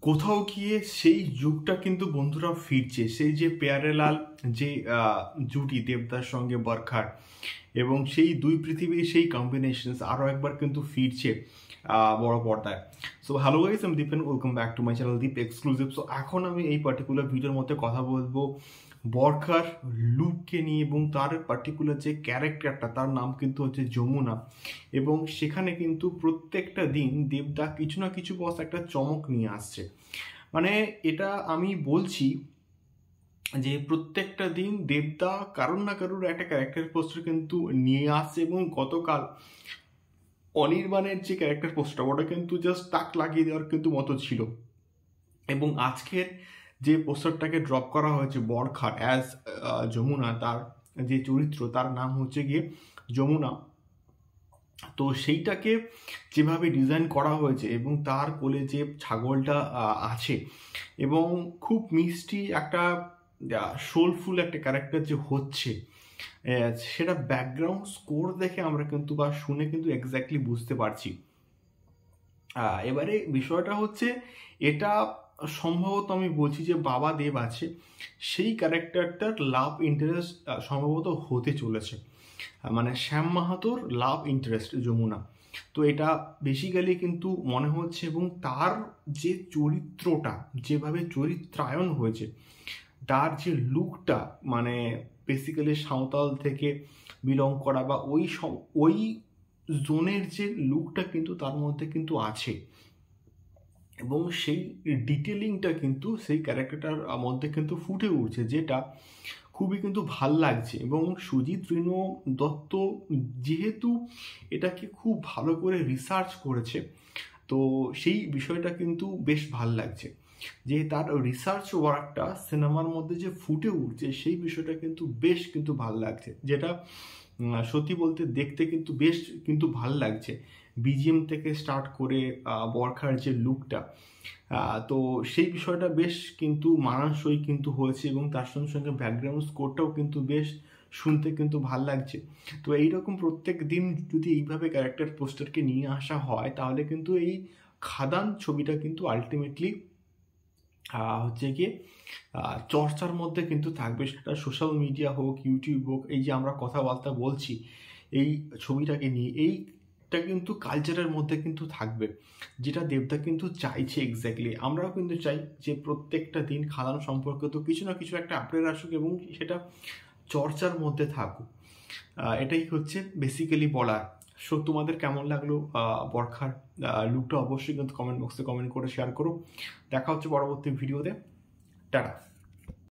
কোথাও গিয়ে সেই যুগটা কিন্তু বন্ধুরা ফিরছে, সেই যে প্যারেলাল যে জুটি দেবদার সঙ্গে বরখার এবং সেই দুই পৃথিবীর সেই কম্বিনেশনস আরও একবার কিন্তু ফিরছে বড় পর্দায়। সো হ্যালো গাইস, আমি Dipen, welcome back to my channel Deep exclusive. So এখন আমি এই পার্টিকুলার ভিডিওর মধ্যে কথা বলবো বরখার লুককে নিয়ে এবং তার পার্টিকুলার যে ক্যারেক্টারটা, তার নাম কিন্তু হচ্ছে যমুনা। এবং সেখানে কিন্তু প্রত্যেকটা দিন দেবদা কিছু না কিছু বস একটা চমক নিয়ে আসছে। মানে এটা আমি বলছি যে প্রত্যেকটা দিন দেবদা কারোর না কারোর একটা ক্যারেক্টার পোস্টার কিন্তু নিয়ে আসছে। এবং গতকাল অনির্বাণের যে ক্যারেক্টার পোস্টার, ওটা কিন্তু জাস্ট টাক লাগিয়ে দেওয়ার কিন্তু মতো ছিল। এবং আজকের যে পোস্টারটাকে ড্রপ করা হয়েছে বরখার অ্যাজ যমুনা, তার যে চরিত্র তার নাম হচ্ছে গিয়ে যমুনা। তো সেইটাকে যেভাবে ডিজাইন করা হয়েছে এবং তার কোলে যে ছাগলটা আছে এবং খুব মিষ্টি একটা সোলফুল একটা ক্যারেক্টার যে হচ্ছে, সেটা ব্যাকগ্রাউন্ড স্কোর দেখে আমরা কিন্তু বা শুনে কিন্তু এক্স্যাক্টলি বুঝতে পারছি। এবারে বিষয়টা হচ্ছে এটা সম্ভবত আমি বলছি যে বাবা দেব আছে, সেই ক্যারেক্টারটার লাভ ইন্টারেস্ট সম্ভবত হতে চলেছে, মানে শ্যাম মাহাতোর লাভ ইন্টারেস্ট যমুনা। তো এটা বেসিক্যালি কিন্তু মনে হচ্ছে এবং তার যে চরিত্রটা যেভাবে চরিত্রায়ন হয়েছে, তার যে লুকটা, মানে বেসিক্যালি সাঁওতাল থেকে বিলং করা বা ওই জোনের যে লুকটা কিন্তু তার মধ্যে কিন্তু আছে এবং সেই ডিটেলিংটা কিন্তু সেই ক্যারেক্টারটার মধ্যে কিন্তু ফুটে উঠছে, যেটা খুবই কিন্তু ভাল লাগছে। এবং সুজিত রিনো দত্ত যেহেতু এটাকে খুব ভালো করে রিসার্চ করেছে, তো সেই বিষয়টা কিন্তু বেশ ভাল লাগছে যে তার রিসার্চ ওয়ার্কটা সিনেমার মধ্যে যে ফুটে উঠছে, সেই বিষয়টা কিন্তু বেশ কিন্তু ভাল লাগছে, যেটা সত্যি বলতে দেখতে কিন্তু বেশ কিন্তু ভাল লাগছে। বিজিএম থেকে স্টার্ট করে বরখার যে লুকটা, তো সেই বিষয়টা বেশ কিন্তু মানানসই কিন্তু হয়েছে এবং তার সঙ্গে সঙ্গে ব্যাকগ্রাউন্ড স্কোরটাও কিন্তু বেশ শুনতে কিন্তু ভাল লাগছে। তো এইরকম প্রত্যেক দিন যদি এইভাবে ক্যারেক্টার পোস্টারকে নিয়ে আসা হয়, তাহলে কিন্তু এই খাদান ছবিটা কিন্তু আলটিমেটলি হচ্ছে গিয়ে চর্চার মধ্যে কিন্তু থাকবে, সেটা সোশ্যাল মিডিয়া হোক, ইউটিউব হোক। এই যে আমরা কথাবার্তা বলছি এই ছবিটাকে নিয়ে, এইটা কিন্তু কালচারের মধ্যে কিন্তু থাকবে, যেটা দেবদা কিন্তু চাইছে এক্স্যাক্টলি। আমরাও কিন্তু চাই যে প্রত্যেকটা দিন খাদান সম্পর্কে তো কিছু না কিছু একটা আপডেট আসুক এবং সেটা চর্চার মধ্যে থাকুক। এটাই হচ্ছে বেসিক্যালি বলার। সো তোমাদের কেমন লাগলো বরখার লুকটা অবশ্যই কিন্তু কমেন্ট বক্সে কমেন্ট করে শেয়ার করো। দেখা হচ্ছে পরবর্তী ভিডিওতে। টাটা।